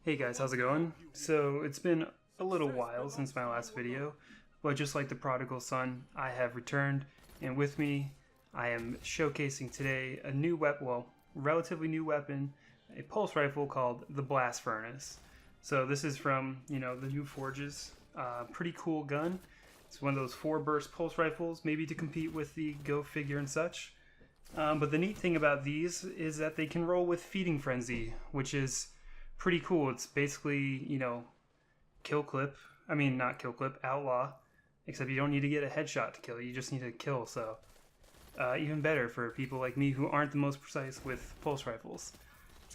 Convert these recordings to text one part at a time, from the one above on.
Hey guys, how's it going? So it's been a little while since my last video, but just like the prodigal son, I have returned, and with me I am showcasing today a new weapon, well, relatively new weapon, a pulse rifle called the Blast Furnace. So this is from, the new Forges. Pretty cool gun. It's one of those 4-burst pulse rifles, maybe to compete with the Go Figure and such. But the neat thing about these is that they can roll with Feeding Frenzy, which is pretty cool. It's basically, kill clip. I mean, not kill clip, outlaw. Except you don't need to get a headshot to kill. You just need to kill. So even better for people like me who aren't the most precise with pulse rifles.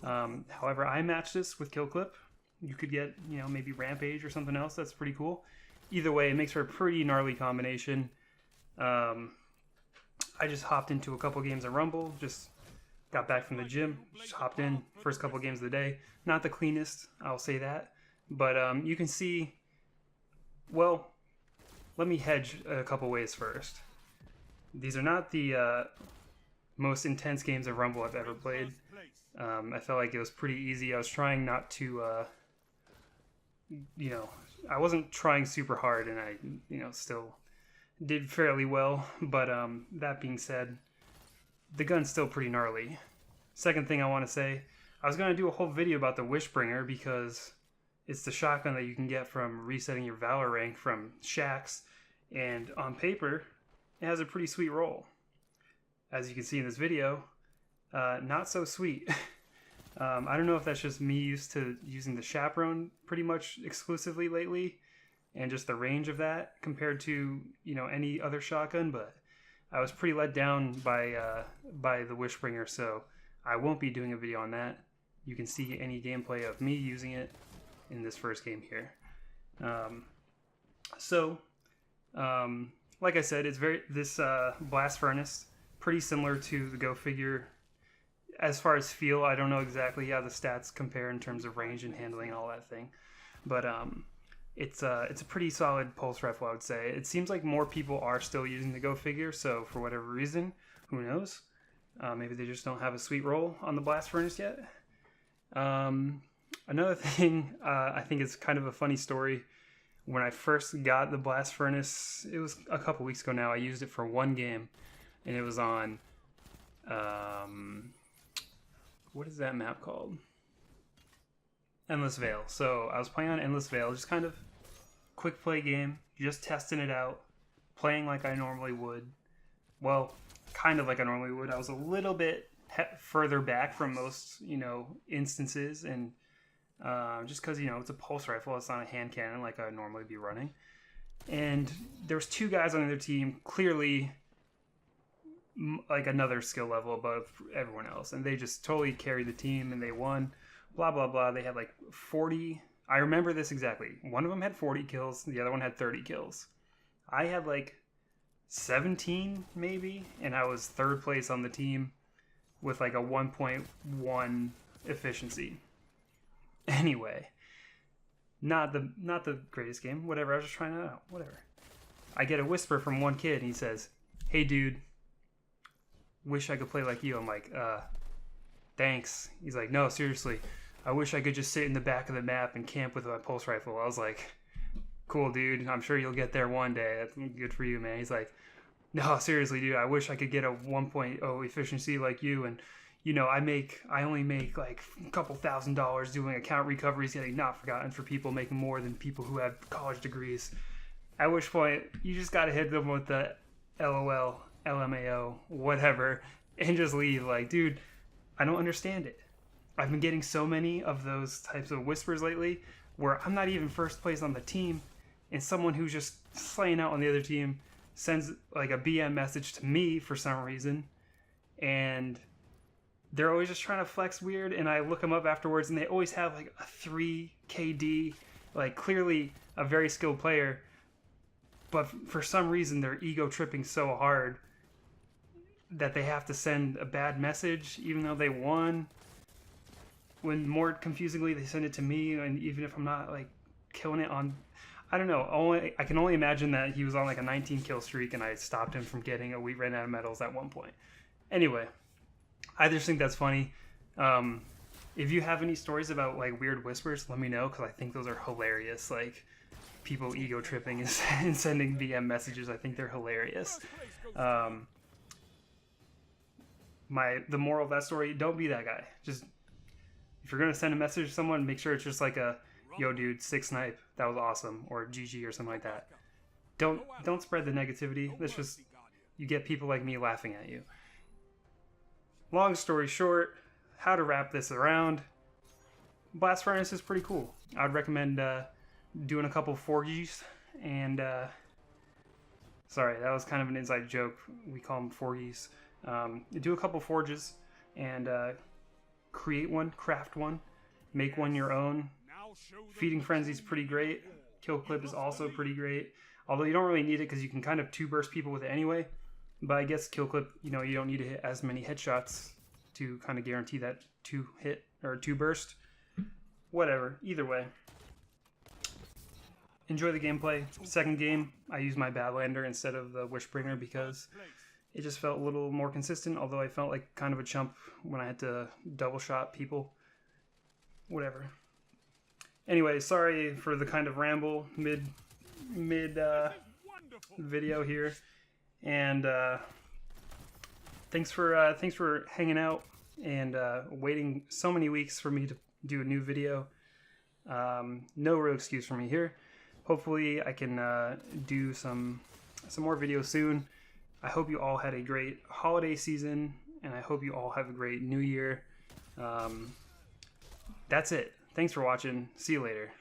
However, I match this with kill clip. You could get, maybe Rampage or something else. That's pretty cool. Either way, it makes for a pretty gnarly combination. I just hopped into a couple games of Rumble. Just got back from the gym. Just hopped in. First couple games of the day. Not the cleanest, I'll say that. But you can see, well, let me hedge a couple ways first. These are not the most intense games of Rumble I've ever played. I felt like it was pretty easy. I was trying not to, I wasn't trying super hard, and I, still did fairly well. But that being said, the gun's still pretty gnarly. Second thing I want to say, I was going to do a whole video about the Wishbringer because it's the shotgun that you can get from resetting your Valor rank from Shacks, and on paper, it has a pretty sweet roll. As you can see in this video, not so sweet. I don't know if that's just me used to using the Chaperone pretty much exclusively lately, and just the range of that compared to, any other shotgun, but I was pretty let down by the Wishbringer, so I won't be doing a video on that. You can see any gameplay of me using it in this first game here. Like I said, it's this Blast Furnace, pretty similar to the Go Figure. As far as feel, I don't know exactly how the stats compare in terms of range and handling and all that thing, but it's a pretty solid pulse rifle, I would say. It seems like more people are still using the Go Figure, so for whatever reason, who knows? Maybe they just don't have a sweet roll on the Blast Furnace yet. Another thing, I think is kind of a funny story. When I first got the Blast Furnace, it was a couple weeks ago now. I used it for one game, and it was on, what is that map called? Endless Vale. So I was playing on Endless Vale, just kind of quick play game, just testing it out, playing like I normally would. Well, kind of like I normally would. I was a little bit further back from most, instances, and just because, it's a pulse rifle, it's not a hand cannon like I'd normally be running. And there was 2 guys on the other team, clearly like another skill level above everyone else, and they just totally carried the team, and they won, blah blah blah. They had like 40, I remember this exactly, one of them had 40 kills, the other one had 30 kills. I had like 17 maybe, and I was 3rd place on the team with like a 1.1 efficiency. Anyway, not the greatest game, whatever. I was just trying it out, whatever. I get a whisper from one kid, and he says, "Hey dude, wish I could play like you." I'm like, thanks. He's like, "No, seriously, I wish I could just sit in the back of the map and camp with my pulse rifle." I was like, "Cool, dude. I'm sure you'll get there one day. That's good for you, man." He's like, "No, seriously, dude. I wish I could get a 1.0 efficiency like you, and I only make like a couple $1,000 doing account recoveries, getting not forgotten for people making more than people who have college degrees." At which point, you just gotta hit them with the LOL, LMAO, whatever, and just leave. Like, dude, I don't understand it. I've been getting so many of those types of whispers lately where I'm not even 1st place on the team, and someone who's just slaying out on the other team sends like a BM message to me for some reason, and they're always just trying to flex weird, and I look them up afterwards, and they always have like a 3 KD, like clearly a very skilled player, but for some reason they're ego tripping so hard that they have to send a bad message even though they won, when more confusingly they send it to me, and even if I'm not like killing it on, I don't know, I can only imagine that he was on like a 19 kill streak and I stopped him from getting we ran out of medals at one point. Anyway, I just think that's funny. If you have any stories about like weird whispers, let me know, because I think those are hilarious. Like people ego tripping and sending VM messages, I think they're hilarious. The moral of that story: don't be that guy. Just if you're gonna send a message to someone, make sure it's just like a "Yo, dude, 6 snipe, that was awesome," or "GG" or something like that. Don't spread the negativity. That's just, you get people like me laughing at you. Long story short, how to wrap this around. Blast Furnace is pretty cool. I'd recommend doing a couple forgies and sorry, that was kind of an inside joke. We call them forgies. Do a couple forges and create one, craft one, make one your own. Feeding Frenzy is pretty great. Kill Clip is also pretty great. Although you don't really need it because you can kind of 2-burst people with it anyway. But I guess Kill Clip, you know, you don't need to hit as many headshots to kind of guarantee that 2-hit or 2-burst. Whatever. Either way. Enjoy the gameplay. Second game, I used my Badlander instead of the Wishbringer because it just felt a little more consistent, although I felt like kind of a chump when I had to double shot people. Whatever. Anyway, sorry for the kind of ramble mid video here, and thanks for hanging out and waiting so many weeks for me to do a new video. No real excuse for me here. Hopefully I can do some more videos soon. I hope you all had a great holiday season, and I hope you all have a great new year. That's it. Thanks for watching. See you later.